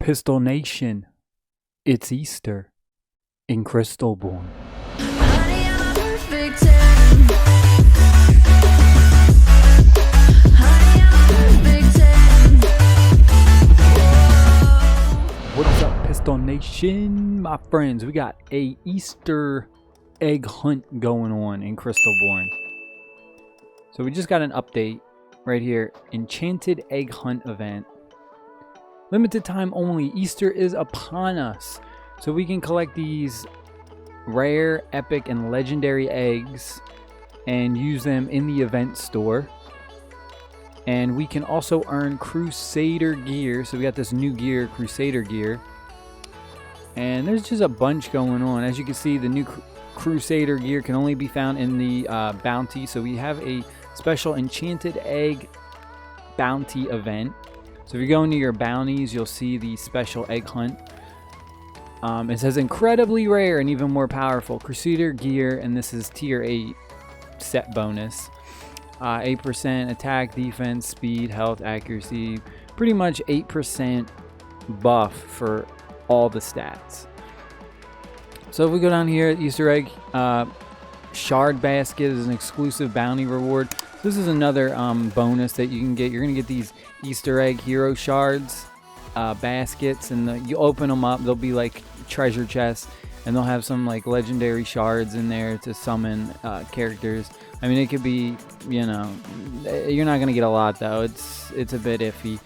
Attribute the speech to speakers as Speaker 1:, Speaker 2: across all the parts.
Speaker 1: Pistol Nation, it's Easter in Crystalborne. What's up, Pistol Nation? My friends, we got a Easter egg hunt going on in Crystalborne. So we just got an update right here. Enchanted egg hunt event. Limited time only. Easter is upon us. So we can collect these rare, epic, and legendary eggs and use them in the event store. And we can also earn crusader gear. So we got this new gear, crusader gear. And there's just a bunch going on. As you can see, the new crusader gear can only be found in the bounty. So we have a special enchanted egg bounty event. So if you go into your bounties, you'll see the special egg hunt. It says incredibly rare and even more powerful crusader gear, and this is tier 8 set bonus. 8% attack, defense, speed, health, accuracy. Pretty much 8% buff for all the stats. So if we go down here, Easter egg shard basket is an exclusive bounty reward. This is another bonus that you can get. You're going to get these Easter egg hero shards baskets, and you open them up, they'll be like treasure chests, and they'll have some like legendary shards in there to summon characters. I mean, it could be, you know, you're not going to get a lot though. It's a bit iffy.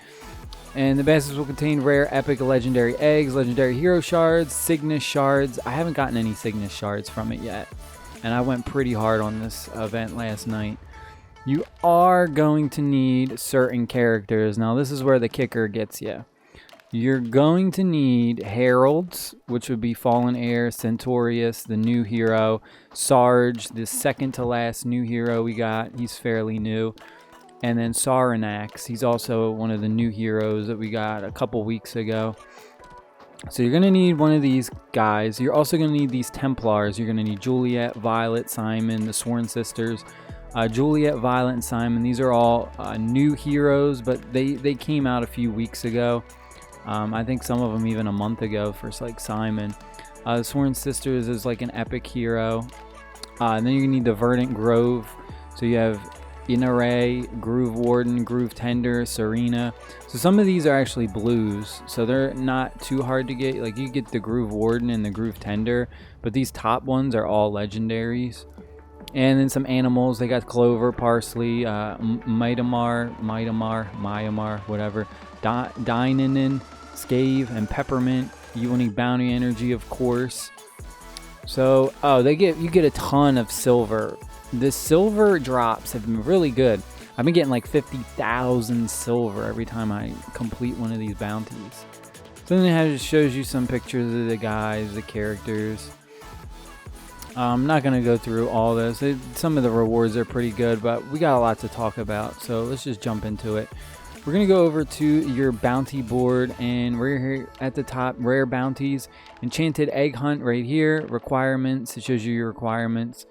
Speaker 1: And the baskets will contain rare, epic, legendary eggs, legendary hero shards, Cygnus shards. I haven't gotten any Cygnus shards from it yet, and I went pretty hard on this event last night. You are going to need certain characters. Now, this is where the kicker gets you. You're going to need heralds, which would be Fallen Heir, Centaurus, the new hero, Sarge, the second to last new hero we got. He's fairly new. And then Saranax. He's also one of the new heroes that we got a couple weeks ago. So you're going to need one of these guys. You're also going to need these Templars. You're going to need Juliet, Violet, Simon, the Sworn Sisters. Juliet, Violet, and Simon. These are all new heroes, but they came out a few weeks ago. I think some of them even a month ago for like Simon. The Sworn Sisters is like an epic hero. And then you need the Verdant Grove. So you have Inaray, Groove Warden, Groove Tender, Serena. So some of these are actually blues, so they're not too hard to get. Like you get the Groove Warden and the Groove Tender, but these top ones are all legendaries. And then some animals. They got Clover, Parsley, Myanmar, whatever. Dynanin, Scave, and Peppermint. You will need Bounty Energy, of course. So, you get a ton of silver. The silver drops have been really good. I've been getting like 50,000 silver every time I complete one of these bounties. So then it shows you some pictures of the guys, the characters. I'm not going to go through all this. Some of the rewards are pretty good, but we got a lot to talk about, so let's just jump into it. We're going to go over to your bounty board, and we're here at the top, rare bounties. Enchanted egg hunt right here, requirements. It shows you your requirements.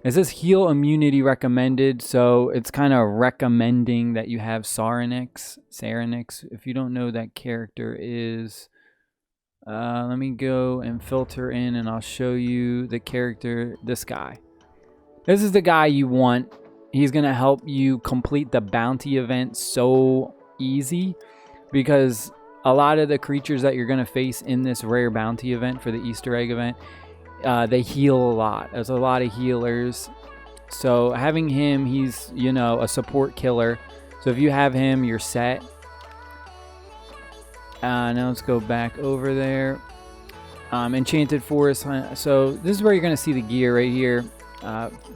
Speaker 1: It says heal immunity recommended, so it's kind of recommending that you have Saranax. If you don't know who that character is, let me go and filter in, and I'll show you the character, this guy. This is the guy you want. He's going to help you complete the bounty event so easy, because a lot of the creatures that you're going to face in this rare bounty event for the Easter egg event, they heal a lot. There's a lot of healers. So having him, he's, you know, a support killer. So if you have him, you're set. Now let's go back over there. Enchanted Forest Hunt. So this is where you're going to see the gear right here.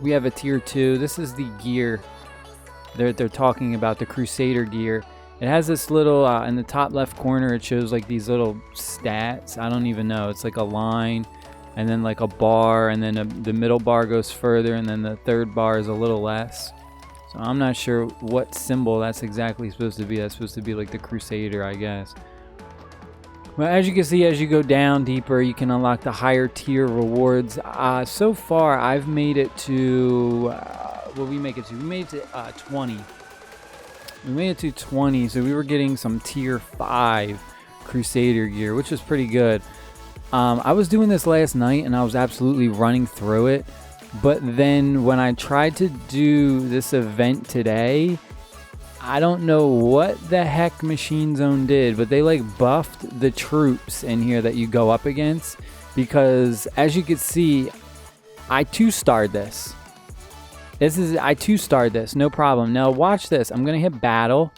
Speaker 1: We have a tier 2. This is the gear they're talking about, the Crusader gear. It has this little, in the top left corner, it shows like these little stats. I don't even know. It's like a line, and then like a bar, and then the middle bar goes further, and then the third bar is a little less. So I'm not sure what symbol that's exactly supposed to be. That's supposed to be like the Crusader, I guess. Well, as you can see, as you go down deeper, you can unlock the higher tier rewards. So far, I've made it to, what did we make it to? We made it to 20. We made it to 20, so we were getting some tier 5 crusader gear, which was pretty good. I was doing this last night and I was absolutely running through it, but then when I tried to do this event today, I don't know what the heck Machine Zone did, but they like buffed the troops in here that you go up against, because as you can see, I 2-starred this. I 2-starred this, no problem. Now watch this. I'm gonna hit battle,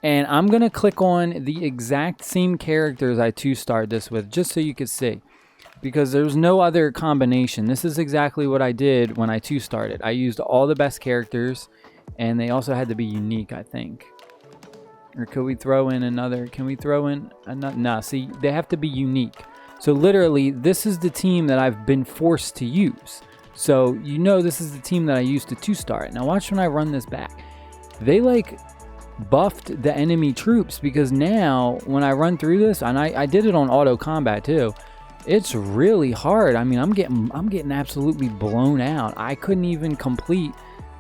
Speaker 1: and I'm gonna click on the exact same characters I 2-starred this with, just so you can see, because there's no other combination. This is exactly what I did when I 2-starred it. I used all the best characters. And they also had to be unique, I think. Or could we throw in another? Can we throw in another? No, see, they have to be unique. So literally, this is the team that I've been forced to use. So you know this is the team that I used to 2-star it. Now watch when I run this back. They like buffed the enemy troops, because now when I run through this, and I did it on auto combat too, it's really hard. I mean, I'm getting absolutely blown out. I couldn't even complete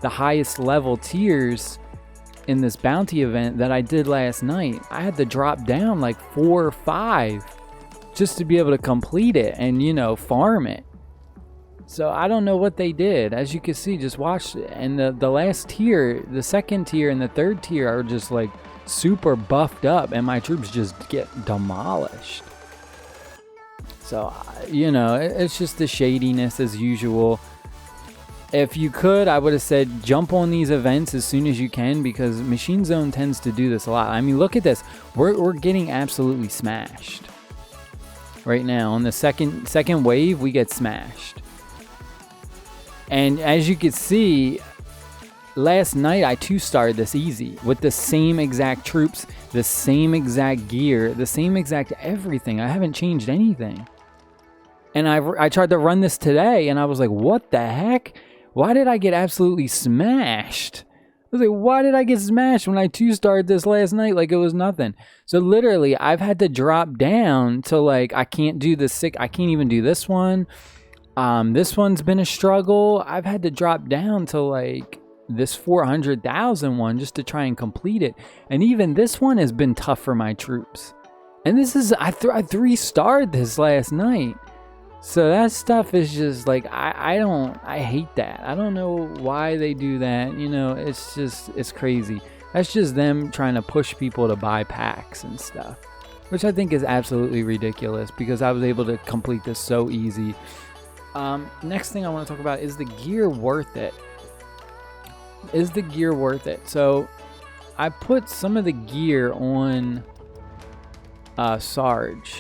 Speaker 1: the highest level tiers in this bounty event that I did last night. I had to drop down like 4 or 5 just to be able to complete it and, you know, farm it. So I don't know what they did. As you can see, just watch it. And the last tier, the second tier and the third tier are just like super buffed up, and my troops just get demolished. So, you know, it's just the shadiness as usual. If you could, I would have said jump on these events as soon as you can, because Machine Zone tends to do this a lot. I mean, look at this. We're getting absolutely smashed right now. On the second wave, we get smashed. And as you can see, last night I 2-starred this easy with the same exact troops, the same exact gear, the same exact everything. I haven't changed anything. And I tried to run this today, and I was like, what the heck? Why did I get absolutely smashed? I was like, why did I get smashed when I 2-starred this last night like it was nothing? So literally, I've had to drop down to like, I can't do the I can't even do this one. This one's been a struggle. I've had to drop down to like this 400,000 one just to try and complete it. And even this one has been tough for my troops. And this is, I 3-starred this last night. So that stuff is just like, I hate that. I don't know why they do that. You know, it's crazy. That's just them trying to push people to buy packs and stuff, which I think is absolutely ridiculous, because I was able to complete this so easy. Next thing I want to talk about is the gear worth it? Is the gear worth it? So I put some of the gear on Sarge.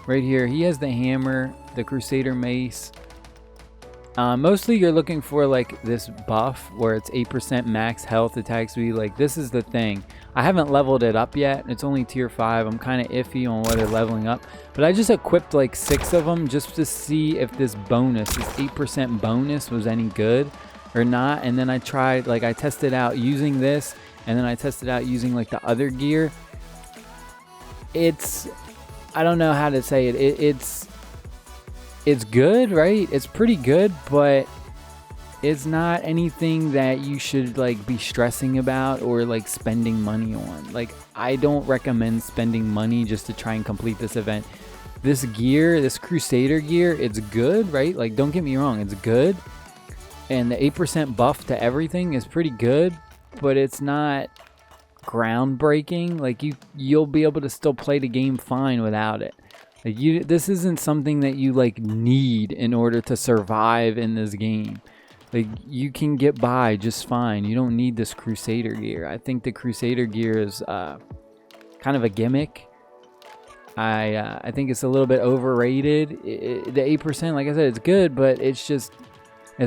Speaker 1: Right here, he has the hammer, the Crusader mace. Mostly you're looking for like this buff where it's 8% max health attack speed. Like, this is the thing. I haven't leveled it up yet. It's only tier 5. I'm kind of iffy on whether leveling up. But I just equipped like 6 of them just to see if this bonus, this 8% bonus, was any good or not. And then I tried, like, I tested out using this, and then I tested out using like the other gear. I don't know how to say it. It's good, right? It's pretty good, but it's not anything that you should like be stressing about or like spending money on. Like, I don't recommend spending money just to try and complete this event. This gear, this Crusader gear, it's good, right? Like, don't get me wrong, it's good. And the 8% buff to everything is pretty good, but it's not groundbreaking. Like, you'll be able to still play the game fine without it. Like, this isn't something that you like need in order to survive in this game. Like, you can get by just fine. You don't need this Crusader gear. I think the Crusader gear is kind of a gimmick. I think it's a little bit overrated. The 8%, like I said, it's good, but it's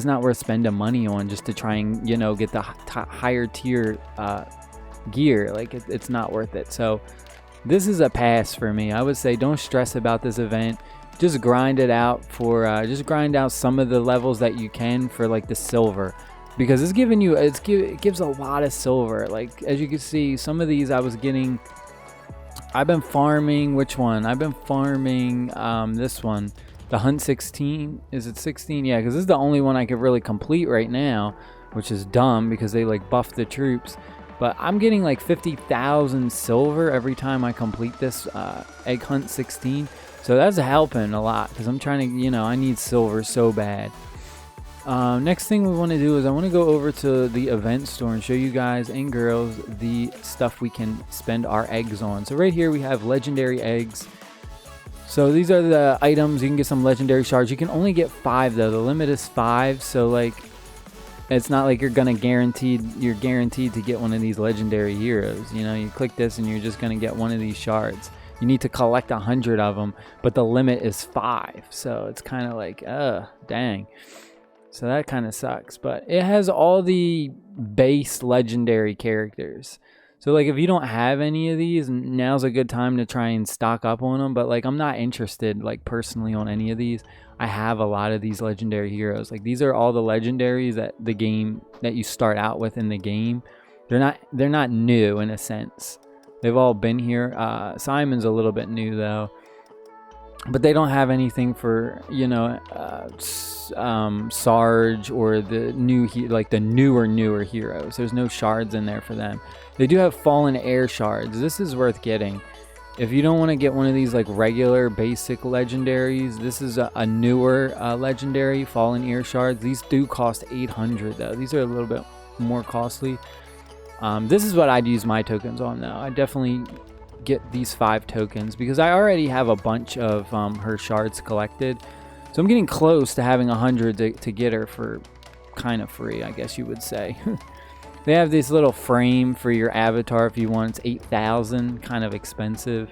Speaker 1: not worth spending money on just to try and, you know, get the higher tier gear. Like, it's not worth it. So this is a pass for me. I would say don't stress about this event. Just grind it out for just grind out some of the levels that you can for like the silver, because it's giving you it gives a lot of silver. Like, as you can see, some of these I've been farming. Which one? I've been farming this one, the Hunt 16. Is it 16? Yeah, because this is the only one I could really complete right now, which is dumb because they like buffed the troops. But I'm getting like 50,000 silver every time I complete this Egg Hunt 16. So that's helping a lot because I'm trying to, you know, I need silver so bad. Next thing we want to do is I want to go over to the event store and show you guys and girls the stuff we can spend our eggs on. So right here we have legendary eggs. So these are the items. You can get some legendary shards. You can only get 5 though. The limit is 5. So like, it's not like you're guaranteed to get one of these legendary heroes. You know, you click this and you're just gonna get one of these shards. You need to collect 100 of them, but the limit is 5. So it's kind of like, dang. So that kind of sucks, but it has all the base legendary characters. So like if you don't have any of these, now's a good time to try and stock up on them. But like I'm not interested like personally on any of these. I have a lot of these legendary heroes. Like these are all the legendaries that the game that you start out with in the game. They're not new in a sense. They've all been here. Simon's a little bit new though. But they don't have anything for, you know, Sarge or the new, like the newer heroes. There's no shards in there for them. They do have fallen air shards. This is worth getting. If you don't want to get one of these like regular basic legendaries, this is a newer legendary fallen air shards. These do cost 800 though. These are a little bit more costly. This is what I'd use my tokens on though. I definitely get these 5 tokens because I already have a bunch of her shards collected, so I'm getting close to having 100 to get her for kind of free, I guess you would say. They have this little frame for your avatar if you want. It's 8,000, kind of expensive.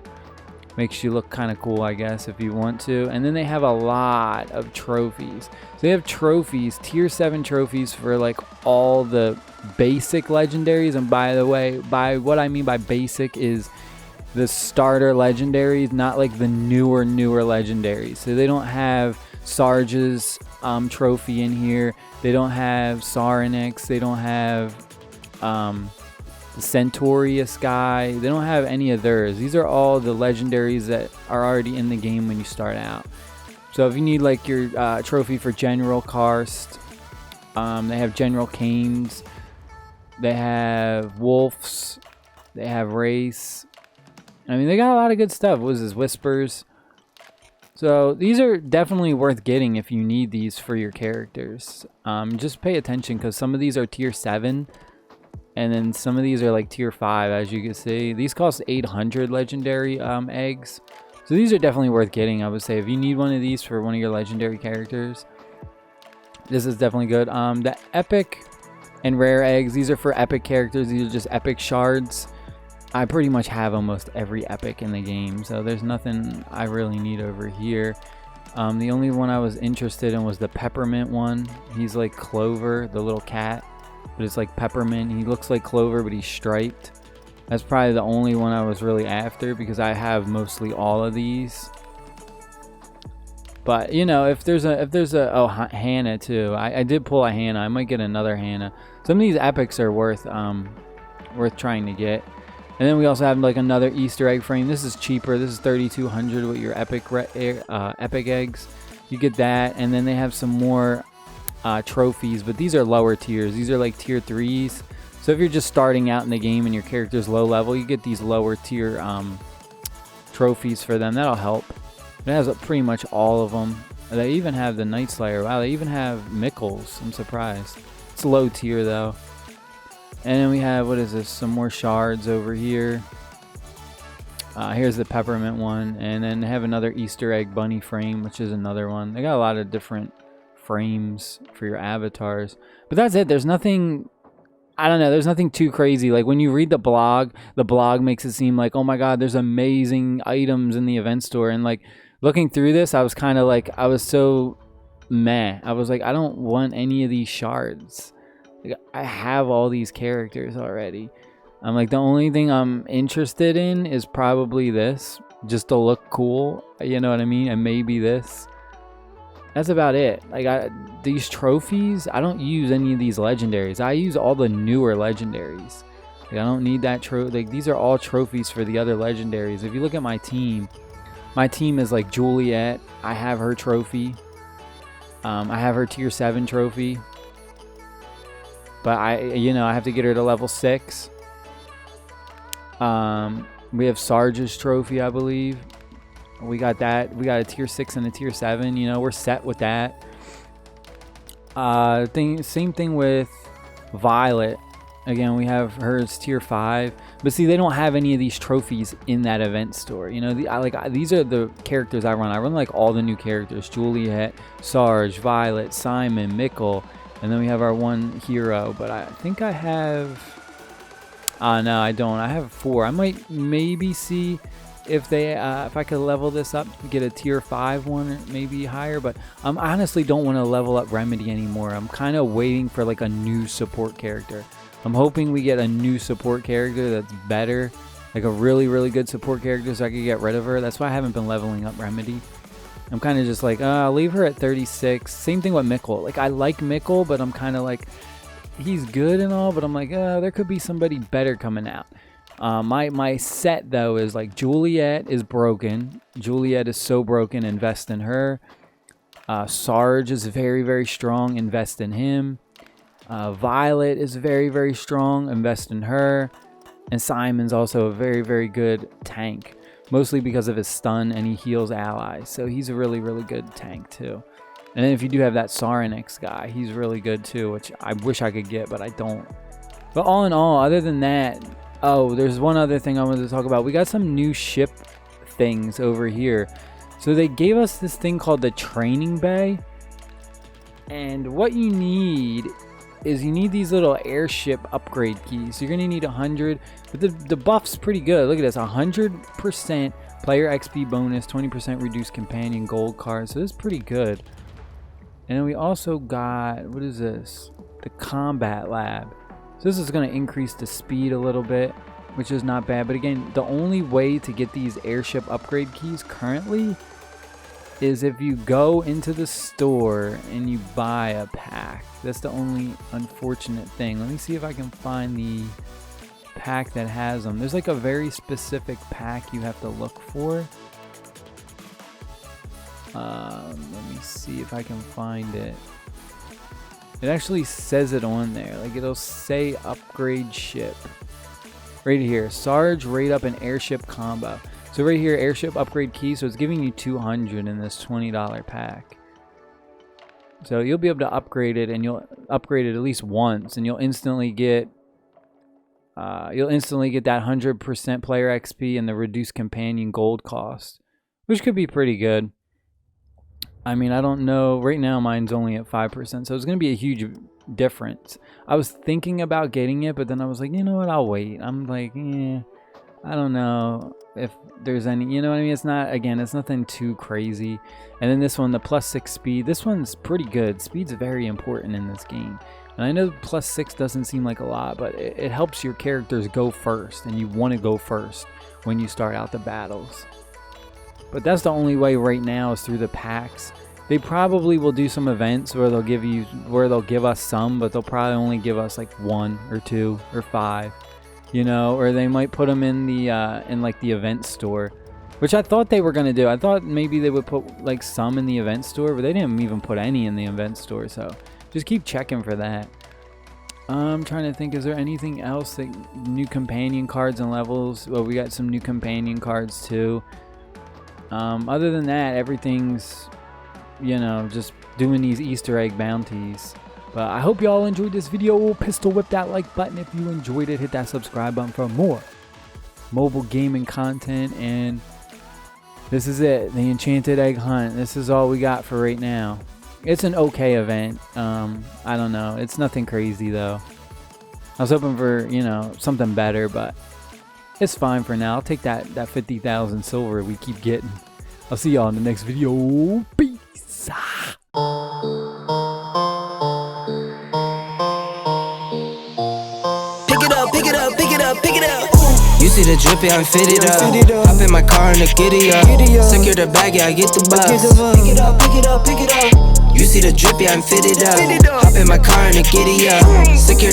Speaker 1: Makes you look kind of cool, I guess, if you want to. And then they have a lot of trophies. So they have trophies, tier 7 trophies for like all the basic legendaries. And by the way, by what I mean by basic is the starter legendaries, not like the newer legendaries. So they don't have Sarge's trophy in here. They don't have Saronix. They don't have the Centaurius guy. They don't have any of theirs. These are all the legendaries that are already in the game when you start out. So if you need like your trophy for General Karst, they have General Canes. They have Wolves. They have Race. I mean, they got a lot of good stuff. What is this? Whispers. So these are definitely worth getting if you need these for your characters. Just pay attention because some of these are tier 7. And then some of these are like tier 5, as you can see. These cost 800 legendary eggs. So these are definitely worth getting, I would say. If you need one of these for one of your legendary characters, this is definitely good. The epic and rare eggs, these are for epic characters. These are just epic shards. I pretty much have almost every epic in the game, so there's nothing I really need over here. The only one I was interested in was the peppermint one. He's like Clover, the little cat, but it's like peppermint. He looks like Clover, but he's striped. That's probably the only one I was really after because I have mostly all of these. But you know, if there's a oh, Hannah too. I did pull a Hannah. I might get another Hannah. Some of these epics are worth trying to get. And then we also have like another Easter egg frame. This is cheaper. This is 3,200 with your epic eggs. You get that, and then they have some more trophies, but these are lower tiers. These are like tier 3s. So if you're just starting out in the game and your character's low level, you get these lower tier trophies for them. That'll help. It has pretty much all of them. They even have the Night Slayer. Wow, they even have Mikkels. I'm surprised. It's low tier though. And then we have, what is this, some more shards over here. Here's the peppermint one. And then they have another Easter egg bunny frame, which is another one. They got a lot of different frames for your avatars. But that's it. There's nothing, I don't know, there's nothing too crazy. Like when you read the blog makes it seem like, oh my god, there's amazing items in the event store. And like looking through this, I was kind of like, I was so meh. I was like, I don't want any of these shards. Like, I have all these characters already. I'm like, the only thing I'm interested in is probably this, just to look cool, you know what I mean? And maybe this. That's about it. Like these trophies, I don't use any of these legendaries. I use all the newer legendaries. Like, I don't need that like these are all trophies for the other legendaries. If you look at my team is like Juliet. I have her trophy. I have her tier 7 trophy. But I have to get her to level 6. We have Sarge's trophy, I believe. We got that. We got a tier 6 and a tier 7. You know, we're set with that. Same thing with Violet. Again, we have hers tier 5. But see, they don't have any of these trophies in that event store. You know, these are the characters I run. I run like all the new characters: Juliet, Sarge, Violet, Simon, Mikkel, and then we have our one hero. But I think I have. No, I don't. I have 4. I might maybe see if I could level this up, get a tier 5 one, or maybe higher. But I honestly don't want to level up Remedy anymore. I'm kind of waiting for like a new support character. I'm hoping we get a new support character that's better, like a really, really good support character, so I can get rid of her. That's why I haven't been leveling up Remedy. I'm kind of just like, I'll leave her at 36. Same thing with Mikkel. Like, I like Mikkel, but I'm kind of like, he's good and all, but I'm like, there could be somebody better coming out. My set though is like Juliet is broken. Juliet is so broken. Invest in her. Sarge is very, very strong. Invest in him. Violet is very, very strong. Invest in her. And Simon's also a very, very good tank, mostly because of his stun and he heals allies. So he's a really, really good tank too. And then if you do have that Sarenix guy, he's really good too, which I wish I could get, but I don't. But all in all, other than that, there's one other thing I wanted to talk about. We got some new ship things over here. So they gave us this thing called the training bay. And what you need is you need these little airship upgrade keys. So you're going to need 100. But the buff's pretty good. Look at this, 100% player XP bonus, 20% reduced companion gold card. So this is pretty good. And then we also got, what is this? The combat lab. So this is going to increase the speed a little bit, which is not bad. But again, the only way to get these airship upgrade keys currently is if you go into the store and you buy a pack. That's the only unfortunate thing. Let me see if I can find the pack that has them. There's like a very specific pack you have to look for. Let me see if I can find it. It actually says it on there. Like, it'll say upgrade ship. Right here. Sarge rate up an airship combo. So right here, airship upgrade key. So it's giving you 200 in this $20 pack. So you'll be able to upgrade it, and you'll upgrade it at least once, and you'll instantly get that 100% player XP and the reduced companion gold cost, which could be pretty good. I mean, I don't know. Right now, mine's only at 5%, so it's going to be a huge difference. I was thinking about getting it, but then I was like, you know what? I'll wait. I'm like, I don't know if there's any, you know what I mean? It's not, again, it's nothing too crazy. And then this one, the +6 speed. This one's pretty good. Speed's very important in this game. And I know +6 doesn't seem like a lot, but it helps your characters go first, and you want to go first when you start out the battles. But that's the only way right now is through the packs. They probably will do some events where they'll give us some, but they'll probably only give us like 1 or 2 or 5, you know, or they might put them in the like the event store, which I thought they were gonna do. I thought maybe they would put like some in the event store, but they didn't even put any in the event store. So just keep checking for that. I'm trying to think, is there anything else? Like new companion cards and levels? Well, we got some new companion cards too. Other than that, everything's, you know, just doing these Easter egg bounties. But I hope y'all enjoyed this video. Pistol whip that like button if you enjoyed it. Hit that subscribe button for more mobile gaming content. And this is it, the Enchanted Egg Hunt. This is all we got for right now. It's an okay event. I don't know. It's nothing crazy though. I was hoping for, you know, something better, but it's fine for now. I'll take that 50,000 silver we keep getting. I'll see y'all in the next video. Peace.
Speaker 2: Pick it up, pick it up, pick it up, pick it up. You see the drippy, I'm fitted up. Hop in my car and the giddy up. Secure the bag, yeah, I get the bus. Pick it up, pick it up, pick it up. You see the drippy, I'm fitted up. Hop in my car and the giddy up. Secure